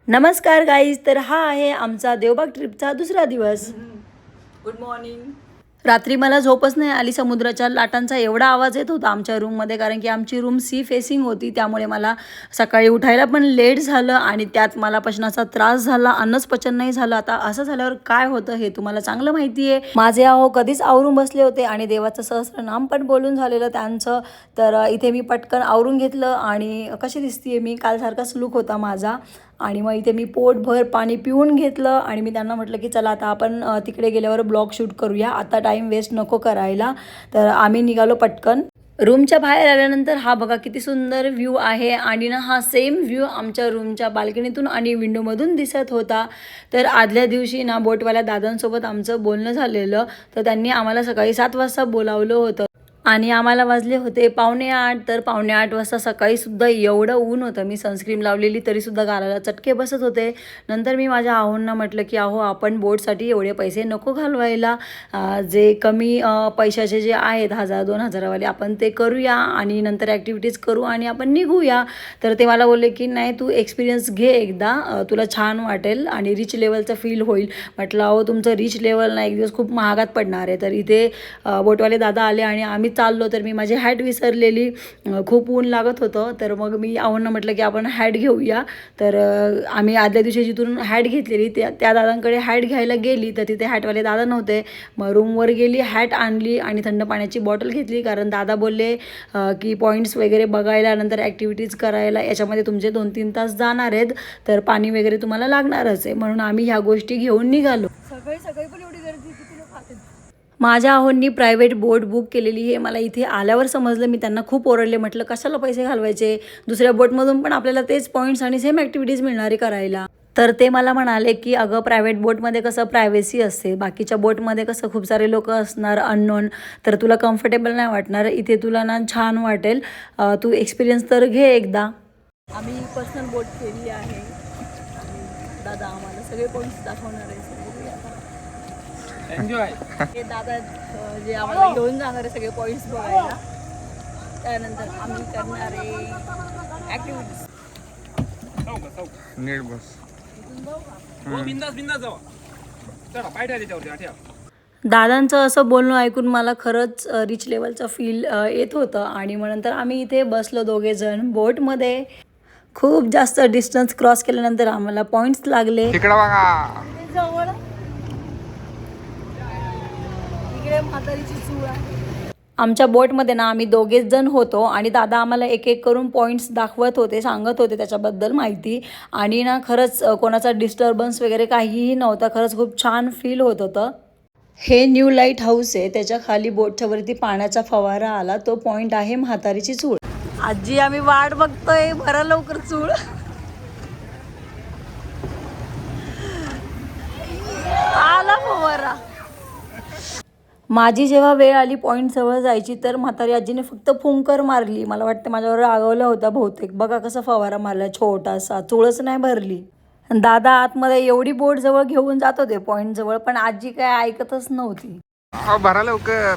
नमस्कार गाईज, तर हा आहे आमचा देवबाग ट्रिपचा दुसरा दिवस. Good morning. रात्री मला झोपच नाही आली. समुद्राच्या लाटांचा एवढा आवाज येत होता आमच्या रूममध्ये, कारण की आमची रूम सी फेसिंग होती. त्यामुळे मला सकाळी उठायला पण लेट झालं आणि त्यात मला पचनाचा त्रास झाला, अन्नच पचन नाही झालं. आता असं झाल्यावर काय होतं हे तुम्हाला चांगलं माहिती आहे. माझे आहो कधीच आवरून बसले होते आणि देवाचं सहस्रनाम पण बोलून झालेलं त्यांचं. तर इथे मी पटकन आवरून घेतलं आणि कशी दिसतीये मी, कालसारखाच लुक होता माझा. आणि मग इथे मी पोटभर पाणी पिऊन घेतलं आणि मी त्यांना म्हटलं की चला आता आपण तिकडे गेल्यावर ब्लॉग शूट करूया, आता टाईम वेस्ट नको करायला. तर आम्ही निघालो पटकन. रूमच्या बाहेर आल्यानंतर हा बघा किती सुंदर व्ह्यू आहे आणि ना हा सेम व्ह्यू आमच्या रूमच्या बाल्कनीतून आणि विंडोमधून दिसत होता. तर आदल्या दिवशी ना बोटवाल्या दादांसोबत आमचं बोलणं झालेलं, तर त्यांनी आम्हाला सकाळी 7 वाजता बोलावलं होतं आणि आम्हाला वाजले होते 7:45. तर 7:45 वाजता सकाळीसुद्धा एवढं ऊन होतं, मी सनस्क्रीन लावलेली तरीसुद्धा गालाला चटके बसत होते. नंतर मी माझ्या आहोंना म्हटलं की अहो आपण बोटसाठी एवढे पैसे नको घालवायला, जे कमी पैशाचे जे आहेत 1000-2000 वाले आपण ते करूया आणि नंतर ॲक्टिव्हिटीज करू आणि आपण निघूया. तर ते मला बोलले की नाही तू एक्सपिरियन्स घे एकदा, तुला छान वाटेल आणि रिच लेवलचं फील होईल. म्हटलं अहो तुमचं रिच लेवल ना एक दिवस खूप महागात पडणार आहे. तर इथे बोटवाले दादा आले आणि आम्ही चाललो. तर मी माझी हॅट विसरलेली, खूप ऊन लागत होतं. तर मग मी आव्हांना म्हटलं की आपण हॅट घेऊया. तर आम्ही आदल्या दिवशी जिथून हॅट घेतलेली त्या दादांकडे हॅट घ्यायला गेली, तर तिथे हॅटवाले दादा नव्हते. मग रूमवर गेली, हॅट आणली आणि थंड पाण्याची बॉटल घेतली, कारण दादा बोलले की पॉईंट्स वगैरे बघायला नंतर ॲक्टिव्हिटीज करायला याच्यामध्ये तुमचे 2-3 तास जाणार आहेत, तर पाणी वगैरे तुम्हाला लागणारच आहे. म्हणून आम्ही ह्या गोष्टी घेऊन निघालो. सकाळी सकाळी पण एवढी गर्दी, किती लोक खाते. माझ्या आहोंनी प्रायव्हेट बोट बुक केलेली हे मला इथे आल्यावर समजलं. मी त्यांना खूप ओरडले, म्हटलं कशाला पैसे घालवायचे, दुसऱ्या बोटमधून पण आपल्याला तेच पॉईंट्स आणि सेम ॲक्टिव्हिटीज मिळणारे करायला. तर ते मला म्हणाले की अगं प्रायव्हेट बोटमध्ये कसं प्रायव्हेसी असते, बाकीच्या बोटमध्ये कसं खूप सारे लोक असणार अननोन, तर तुला कम्फर्टेबल नाही वाटणार. इथे तुला ना छान वाटेल, तू एक्सपिरियन्स तर घे एकदा. आम्ही पर्सनल बोट केली आहे आणि दादा आम्हाला सगळे पॉईंट्स दाखवणार आहे. एन्जॉय. हे दादा जे आम्हाला घेऊन जाणार आहे सगळे पॉईंट्स बघायला. त्यानंतर आम्ही करणार आहे ॲक्टिव्हिटीज. नीट बस. बिंदास जावा. चला पाय ठेवा त्याच्यावरती आठ्या. दादांचं असं बोलणं ऐकून मला खरंच रिच लेवलचं फील येत होतं. आणि मग नंतर आम्ही इथे बसलो दोघेजण बोटमध्ये. खूप जास्त डिस्टन्स क्रॉस केल्यानंतर आम्हाला पॉईंट्स लागले. तिकडं बघा. जवळ इकडे म्हातारीची चूळ आहे. आमच्या बोटमध्ये ना आम्ही दोघेच जण होतो आणि दादा आम्हाला एक एक करून पॉईंट्स दाखवत होते, सांगत होते त्याच्याबद्दल माहिती. आणि ना खरंच कोणाचा डिस्टर्बन्स वगैरे काहीही नव्हता. खरंच खूप छान फील होत होतं. हे न्यू लाईट हाऊस आहे, त्याच्या खाली बोटच्या वरती पाण्याचा फवारा आला, तो पॉईंट आहे म्हातारीची चूळ. आजी आम्ही वाट बघतोय, भरा लवकर चूळ. आला फवारा. माझी जेव्हा वेळ आली पॉईंट जवळ जायची, तर म्हातारी आजीने फक्त फुंकर मारली. मला वाटतं माझ्यावर रागवलं होता बहुतेक. बघा कसा फवारा मारला छोटासा, चुळच नाही भरली. दादा आतमध्ये एवढी बोट जवळ घेऊन जात होते पॉईंट जवळ, पण आजी काय ऐकतच नव्हती. भरा लवकर.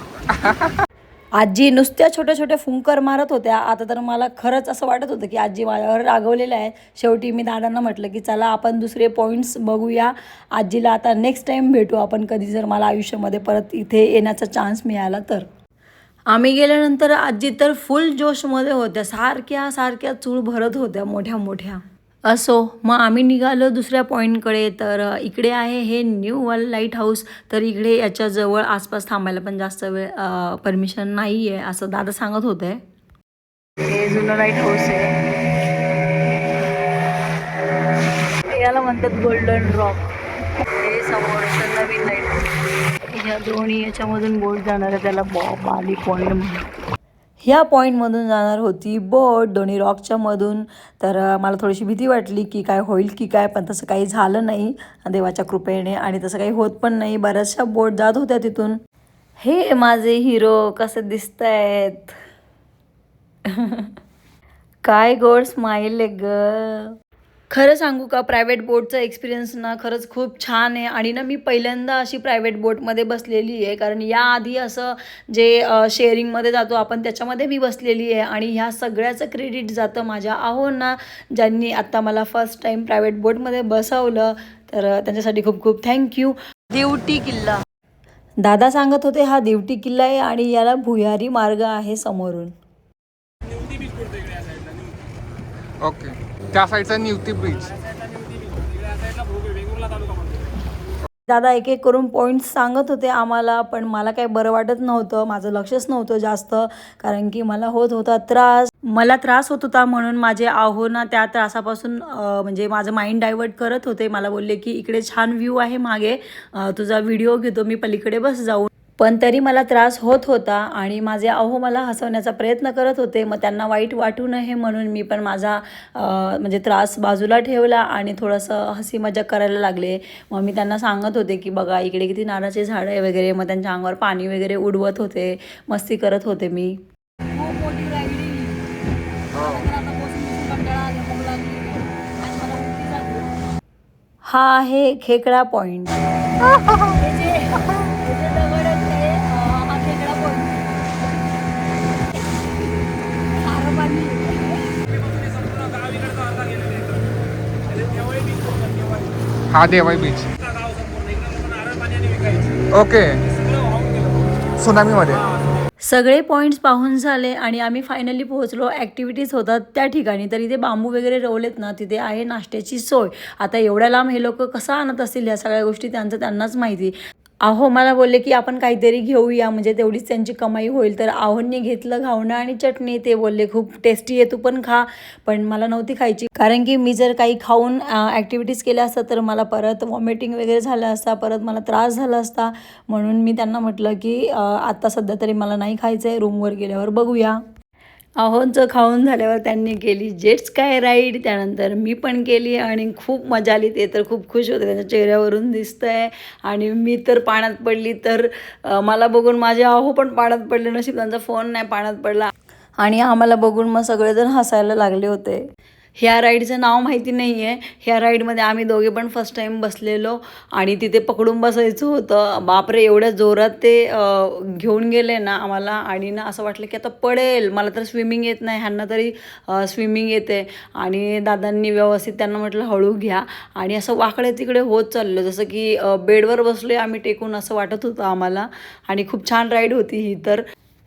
आजी नुसत्या छोट्या छोट्या फुंकर मारत होत्या. आता तर मला खरंच असं वाटत होतं की आजी माझ्यावर रागवलेलं आहे. शेवटी मी दादांना म्हटलं की चला आपण दुसरे पॉईंट्स बघूया. आजीला आता नेक्स्ट टाईम भेटू आपण कधी, जर मला आयुष्यामध्ये परत इथे येण्याचा चान्स मिळाला तर. आम्ही गेल्यानंतर आजी तर फुल जोशमध्ये होत्या, सारख्या सारख्या चूळ भरत होत्या मोठ्या मोठ्या. असो, मग आम्ही निघालो दुसऱ्या पॉईंटकडे. तर इकडे आहे हे न्यू वर्ल्ड लाईट हाऊस. तर इकडे याच्याजवळ आसपास थांबायला पण जास्त वेळ परमिशन नाही आहे असं दादा सांगत होते. हे जुनं लाईट हाऊस आहे, याला म्हणतात गोल्डन रॉक. हे समोरचं नवीन लाईट हाऊस. ह्या दोन्ही याच्यामधून बोट जाणार आहे, त्याला बाली पॉईंट म्हणून. ह्या पॉईंटमधून जाणार होती बोट दोन्ही रॉकच्या मधून. तर मला थोडीशी भीती वाटली की काय होईल की काय, पण तसं काही झालं नाही देवाच्या कृपेने आणि तसं काही होत पण नाही. बऱ्याचशा बोट जात होत्या तिथून. हे माझे हिरो कसे दिसत आहेत. काय गोड स्माईल आहे ग. खरं सांगू का, प्रायव्हेट बोटचा एक्सपिरियन्स ना खरंच खूप छान आहे. आणि ना मी पहिल्यांदा अशी प्रायव्हेट बोटमध्ये बसलेली आहे, कारण याआधी असं जे शेअरिंगमध्ये जातो आपण त्याच्यामध्ये मी बसलेली आहे. आणि ह्या सगळ्याचं क्रेडिट जातं माझ्या आहोंना, ज्यांनी आत्ता मला फर्स्ट टाईम प्रायव्हेट बोटमध्ये बसवलं. तर त्यांच्यासाठी खूप खूप थँक्यू. दिवटी किल्ला. दादा सांगत होते हा दिवटी किल्ला आहे आणि याला भुयारी मार्ग आहे समोरून. ओके, त्या साईडचा निवती ब्रिज. दादा एक एक करून पॉईंट्स सांगत होते आम्हाला, पण मला काही बरं वाटत नव्हतं, माझं लक्षच नव्हतं जास्त, कारण की मला होत होता त्रास. मला त्रास होत होता म्हणून माझे आहो ना त्या त्रासापासून म्हणजे माझं माइंड डायवर्ट करत होते. मला बोलले की इकडे छान व्ह्यू आहे मागे, तुझा व्हिडिओ घेतो मी, पलीकडे बस जाऊन. पण तरी मला त्रास होत होता आणि माझे आहो मला हसवण्याचा प्रयत्न करत होते. मग त्यांना वाईट वाटू नये म्हणून मी पण माझा म्हणजे त्रास बाजूला ठेवला आणि थोडंसं हसी मजाक करायला लागले. मग मी त्यांना सांगत होते की बघा इकडे किती नारळाचे झाडं आहे वगैरे. मग त्यांच्या अंगावर पाणी वगैरे उडवत होते, मस्ती करत होते मी. खूप मोठी रायडिंग. हा आहे खेकडा पॉईंट. हा देवाई बीच. ओके, सुनामीमध्ये. सगळे पॉईंट्स पाहून झाले आणि आम्ही फायनली पोहोचलो. ॲक्टिव्हिटीज होतात त्या ठिकाणी. तर इथे बांबू वगैरे रोवलेत ना, तिथे आहे नाश्त्याची सोय. आता एवढ्या लांब हे लोक कसं आणत असतील ह्या सगळ्या गोष्टी, त्यांनाच माहिती. आहो मला बोलले की आपण काहीतरी घेऊया म्हणजे तेवढीच त्यांची कमाई होईल. तर आहोंनी घेतलं घावणं आणि चटणी. ते बोलले खूप टेस्टी आहे, तू पण खा. पण मला नव्हती खायची, कारण की मी जर काही खाऊन ॲक्टिव्हिटीज केल्या असतात तर मला परत वॉमिटिंग वगैरे झालं असता, परत मला त्रास झाला असता. म्हणून मी त्यांना म्हटलं की आत्ता सध्या तरी मला नाही खायचं आहे, रूमवर गेल्यावर बघूया. आहोंचं खाऊन झाल्यावर त्यांनी केली जेट स्काय राईड, त्यानंतर मी पण केली आणि खूप मजा आली. ते तर खूप खुश होते, त्यांच्या चेहऱ्यावरून दिसतंय. आणि मी तर पाण्यात पडली, तर मला बघून माझे आहो पण पाण्यात पडले. नशीब त्यांचा फोन नाही पाण्यात पडला. आणि आम्हाला बघून मग सगळेजण हसायला लागले होते. ह्या राईडचं नाव माहिती नाही आहे. ह्या राईडमध्ये आम्ही दोघे पण फर्स्ट टाईम बसलेलो आणि तिथे पकडून बसायचं होतं. बापरे, एवढ्या जोरात ते घेऊन गेले ना आम्हाला. आणि ना असं वाटलं की आता पडेल. मला तर स्विमिंग येत नाही, ह्यांना तरी स्विमिंग येते. आणि दादांनी व्यवस्थित त्यांना म्हटलं हळू घ्या. आणि असं वाकडे तिकडे होत चाललं, जसं की बेडवर बसलोय आम्ही टेकून, असं वाटत होतं आम्हाला. आणि खूप छान राईड होती ही तर.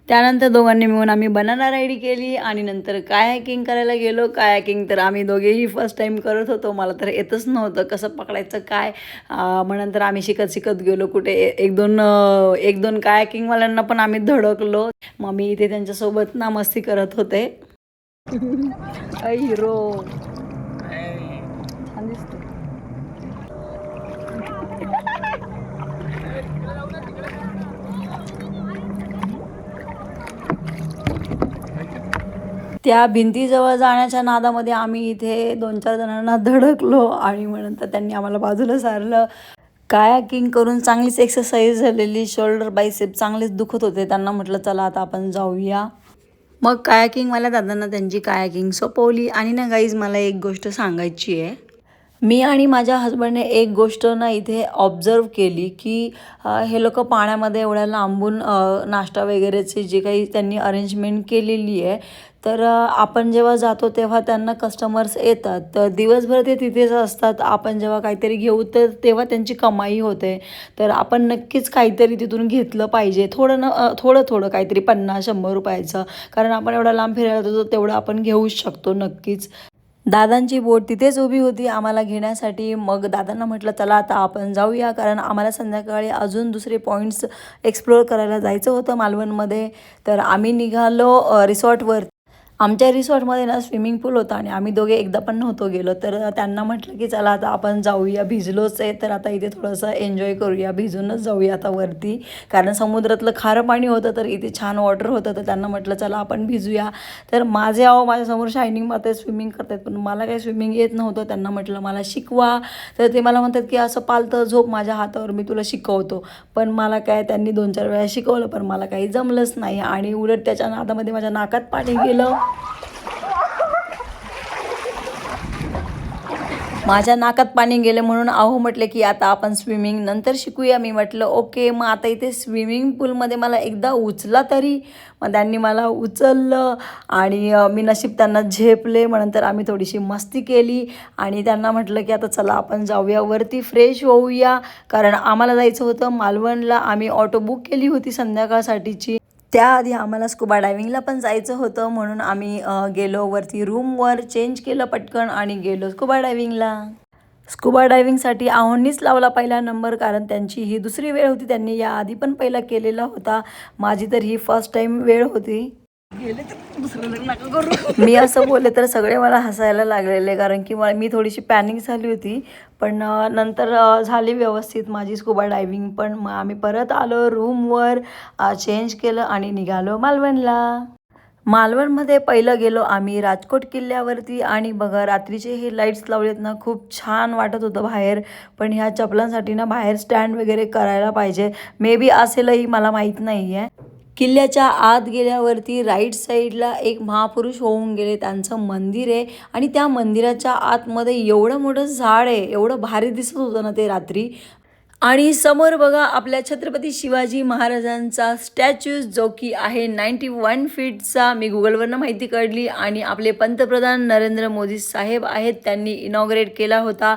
त्यानंतर दोघांनी मिळून आम्ही बनाना राईड केली आणि नंतर कायाकिंग करायला गेलो. कायाकिंग तर आम्ही दोघेही फर्स्ट टाईम करत होतो. मला तर येतच नव्हतं कसं पकडायचं काय. मग नंतर आम्ही शिकत गेलो. कुठे एक दोन कायाकिंगवाल्यांना पण आम्ही धडकलो. मग मी इथे त्यांच्यासोबत ना मस्ती करत होते. हिरो छान दिसतो. त्या भिंतीजवळ जाण्याच्या नादामध्ये आम्ही इथे 2-4 जणांना धडकलो आणि मग नंतर त्यांनी आम्हाला बाजूला सारलं. कायाकिंग करून चांगलीच एक्सरसाइज झालेली, शोल्डर बायसेप चांगलेच दुखत होते. त्यांना म्हटलं चला आता आपण जाऊया. मग कायाकिंगवाल्या दादांना त्यांची कायाकिंग सोपवली. आणि ना गाईज, मला एक गोष्ट सांगायची आहे. मी आणि माझ्या हजबंडने एक गोष्ट ना इथे ऑब्झर्व केली की हे लोक पाण्यामध्ये एवढ्या लांबून नाश्ता वगैरेची जे काही त्यांनी अरेंजमेंट केलेली आहे, तर आपण जेव्हा जातो तेव्हा त्यांना कस्टमर्स येतात, तर दिवसभर ते तिथेच असतात. आपण जेव्हा काहीतरी घेऊ तर तेव्हा त्यांची कमाई होते. तर आपण नक्कीच काहीतरी तिथून घेतलं पाहिजे, थोडं काहीतरी 50-100 रुपयाचं, कारण आपण एवढा लांब फिरायला जातो तेवढं आपण घेऊच शकतो नक्कीच. दादांची बोट तिथेच उभी होती आम्हाला घेण्यासाठी. मग दादांना म्हटलं चला आता आपण जाऊया, कारण आम्हाला संध्याकाळी अजून दुसरे पॉईंट्स एक्सप्लोअर करायला जायचं होतं मालवणमध्ये. तर आम्ही निघालो रिसॉर्टवर. आमच्या रिसॉर्टमध्ये ना स्विमिंग पूल होता आणि आम्ही दोघे एकदा पण नव्हतो गेलो. तर त्यांना म्हटलं की चला आता आपण जाऊया, भिजलोच आहे तर आता इथे थोडंसं एन्जॉय करूया, भिजूनच जाऊया आता वरती, कारण समुद्रातलं खारं पाणी होतं तर इथे छान वॉटर होतं. तर त्यांना म्हटलं चला आपण भिजूया. तर माझे माझ्यासमोर शायनिंग मारतात, स्विमिंग करतात, पण मला काही स्विमिंग येत नव्हतं. त्यांना म्हटलं मला शिकवा, तर ते मला म्हणतात की असं पालतं झोप माझ्या हातावर, मी तुला शिकवतो. पण मला काय, त्यांनी 2-4 वेळा शिकवलं पण मला काही जमलंच नाही. आणि उलट त्याच्या नादामध्ये माझ्या नाकात पाणी गेलं. माझ्या नाकात पाणी गेलं म्हणून अहो म्हटले की आता आपण स्विमिंग नंतर शिकूया. मी म्हटलं ओके. मग आता इथे स्विमिंग पूलमध्ये मला एकदा उचला तरी. मग त्यांनी मला उचललं आणि मी नशीब त्यांना झेपले. मग नंतर आम्ही थोडीशी मस्ती केली आणि त्यांना म्हटलं की आता चला आपण जाऊया वरती फ्रेश होऊया, कारण आम्हाला जायचं होतं मालवणला. आम्ही ऑटो बुक केली होती संध्याकाळसाठीची. त्याआधी आम्हाला स्कुबा डायव्हिंगला पण जायचं होतं म्हणून आम्ही गेलो वरती रूमवर, चेंज केलं पटकन आणि गेलो स्कुबा डायव्हिंगला. स्कुबा डायव्हिंगसाठी आहोंनीच लावला पहिला नंबर, कारण त्यांची ही दुसरी वेळ होती. त्यांनी याआधी पण पहिला केलेला होता. माझी तर ही फर्स्ट टाईम वेळ होती. गेले तर दुसरं लग्न नका करू. मी असं बोलले तर सगळे मला हसायला लागलेले, कारण की मी थोडीशी पॅनिक झाली होती. पण नंतर झाली व्यवस्थित माझी स्कुबा डायव्हिंग पण. मग आम्ही परत आलो रूमवर, चेंज केलं आणि निघालो मालवणला. मालवणमध्ये पहिलं गेलो आम्ही राजकोट किल्ल्यावरती आणि बघा रात्रीचे हे लाईट्स लावलेत ना, खूप छान वाटत होतं बाहेर. पण ह्या चपलांसाठी ना बाहेर स्टँड वगैरे करायला पाहिजे, मे बी असेलही, मला माहीत नाही आहे. किल्ल्याच्या आत गेल्यावरती राईट साईडला एक महापुरुष होऊन गेले, त्यांचं मंदिर आहे आणि त्या मंदिराच्या आतमध्ये एवढं मोठं झाड आहे, एवढं भारी दिसत होतं ना ते रात्री. आणि समोर बघा आपल्या छत्रपती शिवाजी महाराजांचा स्टॅच्यू, जो की आहे 91 फीटचा. मी गुगलवरनं माहिती काढली आणि आपले पंतप्रधान नरेंद्र मोदी साहेब आहेत, त्यांनी इनॉग्रेट केला होता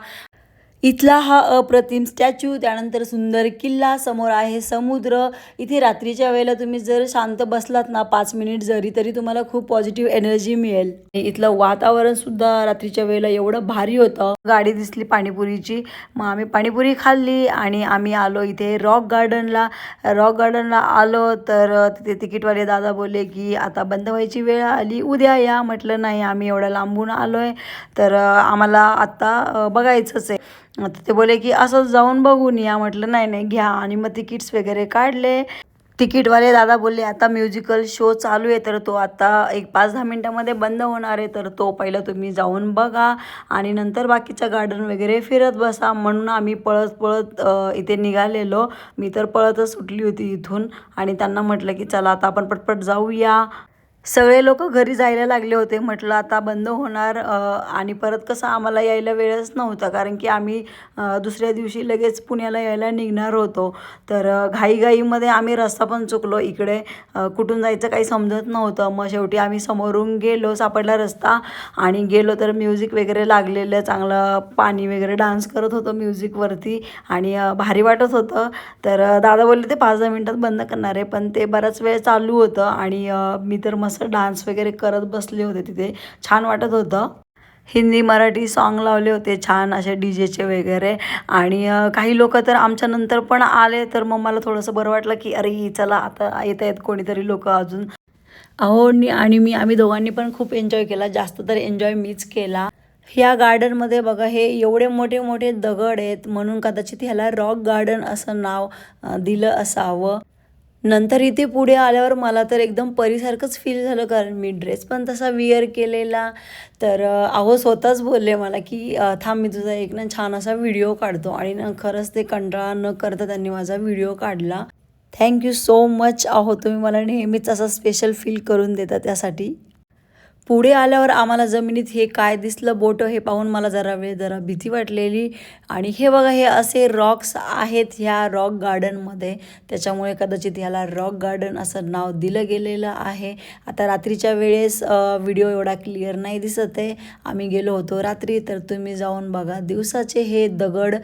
इथला हा अप्रतिम स्टॅच्यू. त्यानंतर सुंदर किल्ला, समोर आहे समुद्र. इथे रात्रीच्या वेळेला तुम्ही जर शांत बसलात ना 5 मिनिट जरी, तरी तुम्हाला खूप पॉझिटिव्ह एनर्जी मिळेल. इथलं वातावरण सुद्धा रात्रीच्या वेळेला एवढं भारी होतं. गाडी दिसली पाणीपुरीची, मग आम्ही पाणीपुरी खाल्ली आणि आम्ही आलो इथे रॉक गार्डनला. रॉक गार्डनला आलो तर तिथे तिकीटवाले दादा बोलले की आता बंद व्हायची वेळ आली, उद्या या. म्हटलं नाही, आम्ही एवढं लांबून आलो आहे तर आम्हाला आत्ता बघायचंच आहे. आता ते बोले की असंच जाऊन बघून या. म्हटलं नाही नाही घ्या. आणि मग तिकीट्स वगैरे काढले. तिकीटवाले दादा बोलले आता म्युझिकल शो चालू आहे तर तो आता एक 5-10 मिनटामध्ये बंद होणार आहे, तर तो पहिलं तुम्ही जाऊन बघा आणि नंतर बाकीच्या गार्डन वगैरे फिरत बसा. म्हणून आम्ही पळत पळत इथे निघालेलो. मी तर पळतच सुटली होती इथून आणि त्यांना म्हटलं की चला आता आपण पटपट जाऊया. सगळे लोक घरी जायला लागले होते. म्हटलं आता बंद होणार आणि परत कसं आम्हाला यायला वेळच नव्हता, कारण की आम्ही दुसऱ्या दिवशी लगेच पुण्याला यायला निघणार होतो. तर घाईघाईमध्ये आम्ही रस्ता पण चुकलो. इकडे कुठून जायचं काही समजत नव्हतं. मग शेवटी आम्ही समोरून गेलो, सापडला रस्ता आणि गेलो तर म्युझिक वगैरे लागलेलं, चांगलं पाणी वगैरे डान्स करत होतं म्युझिकवरती आणि भारी वाटत होतं. तर दादा बोलले ते 5-10 मिनटात बंद करणार आहे, पण ते बराच वेळ चालू होतं आणि मी तर मस्त डान्स वगैरे करत बसले होते तिथे. छान वाटत होतं. हिंदी मराठी सॉन्ग लावले होते छान असे डीजेचे वगैरे आणि काही लोक तर आमच्या नंतर पण आले. तर मग मला थोडंसं बरं वाटलं की अरे चला आता येत आहेत कोणीतरी लोक अजून. आम्ही दोघांनी पण खूप एन्जॉय केला. जास्त तर एन्जॉय मीच केला. ह्या गार्डनमध्ये बघा हे एवढे मोठे मोठे दगड आहेत म्हणून कदाचित ह्याला रॉक गार्डन असं नाव दिलं असावं. नंतर इथे पुढे आल्यावर मला तर एकदम परीसारखंच फील झालं, कारण मी ड्रेस पण तसा विअर केलेला. तर अहो स्वतःच बोलले मला की थांब मी तुझा एक ना छान असा व्हिडिओ काढतो. आणि खरंच ते कंटाळा न करता त्यांनी माझा व्हिडिओ काढला. थँक्यू सो मच अहो, तुम्ही मला नेहमीच असं स्पेशल फील करून देता त्यासाठी. पुढे आल्यावर आम्हाला जमिनीत हे काय दिसलं बोटं, हे पाहून मला जरा भीती वाटलेली. आणि हे बघा हे असे रॉक्स आहेत ह्या रॉक गार्डनमध्ये, त्याच्यामुळे कदाचित ह्याला रॉक गार्डन असं नाव दिलं गेलेलं आहे. आता रात्रीच्या वेळेस व्हिडिओ एवढा क्लिअर नाही दिसत आहे. आम्ही गेलो होतो रात्री, तर तुम्ही जाऊन बघा. दिवसाचे हे दगड.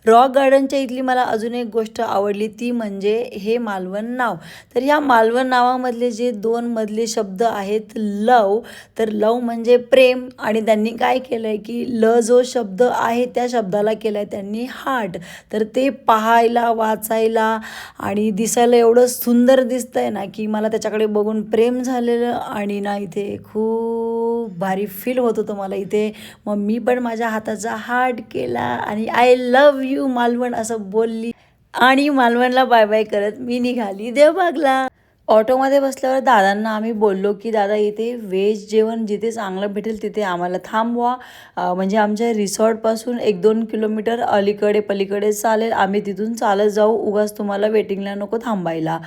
रॉक गार्डनच्या इथली मला अजून एक गोष्ट आवडली, ती म्हणजे हे मालवण नाव. तर ह्या मालवण नावामधले जे 2 मधले शब्द आहेत लव, तर लव म्हणजे प्रेम आणि त्यांनी काय केलं आहे की ल जो शब्द आहे त्या शब्दाला केला आहे त्यांनी हार्ट. तर ते पाहायला, वाचायला आणि दिसायला एवढं सुंदर दिसतं आहे ना की मला त्याच्याकडे बघून प्रेम झालेलं आणि ना इथे खूप भारी फील होत होतं मला इथे. मग मी पण माझ्या हाताचा हार्ट केला आणि आय लव्ह यू मालवण असं बोलली आणि मालवणला बाय बाय करत मी निघाली देवबागला. ऑटोमध्ये बसल्यावर दादांना आम्ही बोललो की दादा इथे व्हेज जेवण जिथे चांगलं भेटेल तिथे आम्हाला थांबवा. म्हणजे आमच्या रिसॉर्टपासून 1-2 किलोमीटर अलीकडे पलीकडे चालेल, आम्ही तिथून चालत जाऊ, उगाच तुम्हाला वेटिंगला नको थांबायला.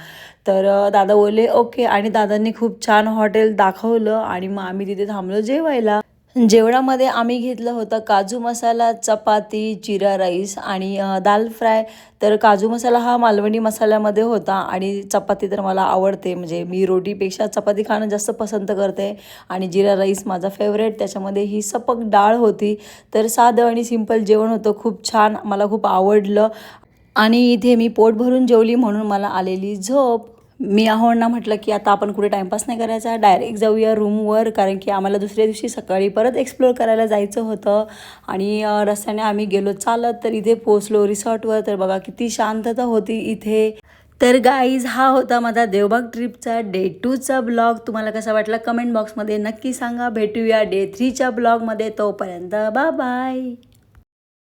तर दादा बोलले ओके आणि दादांनी खूप छान हॉटेल दाखवलं आणि मग आम्ही तिथे थांबलो जेवायला. जेवणामध्ये आम्ही घेतलं होतं काजू मसाला, चपाती, जिरा राईस आणि दाल फ्राय. तर काजू मसाला हा मालवणी मसाल्यामध्ये होता आणि चपाती तर मला आवडते, म्हणजे मी रोटीपेक्षा चपाती खाणं जास्त पसंत करते. आणि जिरा राईस माझा फेवरेट, त्याच्यामध्ये ही सपक डाळ होती. तर साधं आणि सिंपल जेवण होतं, खूप छान, मला खूप आवडलं. आणि इथे मी पोट भरून जेवली म्हणून मला आलेली झोप. मी आहोंना म्हटलं की आता आपण कुठे टाईमपास नाही करायचा, डायरेक्ट जाऊया रूमवर, कारण की आम्हाला दुसऱ्या दिवशी सकाळी परत एक्सप्लोअर करायला जायचं होतं. आणि रस्त्याने आम्ही गेलो चालत, तर इथे पोचलो रिसॉर्टवर. तर बघा किती शांतता होती इथे. तर गाईज, हा होता माझा देवबाग ट्रिपचा डे 2चा ब्लॉग. तुम्हाला कसा वाटला कमेंट बॉक्समध्ये नक्की सांगा. भेटूया डे 3च्या ब्लॉगमध्ये. तोपर्यंत बाय बाय.